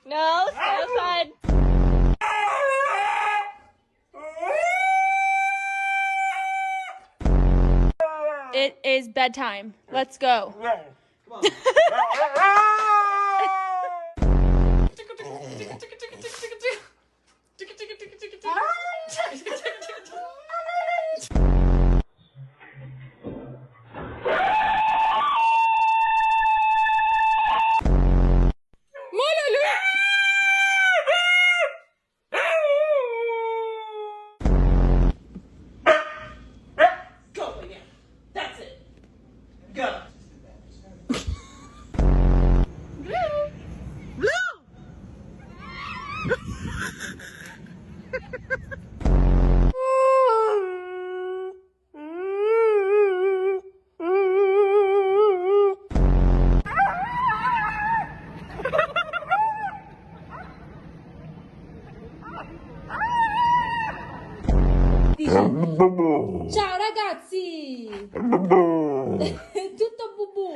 No, stay outside. It is bedtime. Let's go. Come on. Go again. That's it. Go. Ciao ragazzi! Tutto bubu!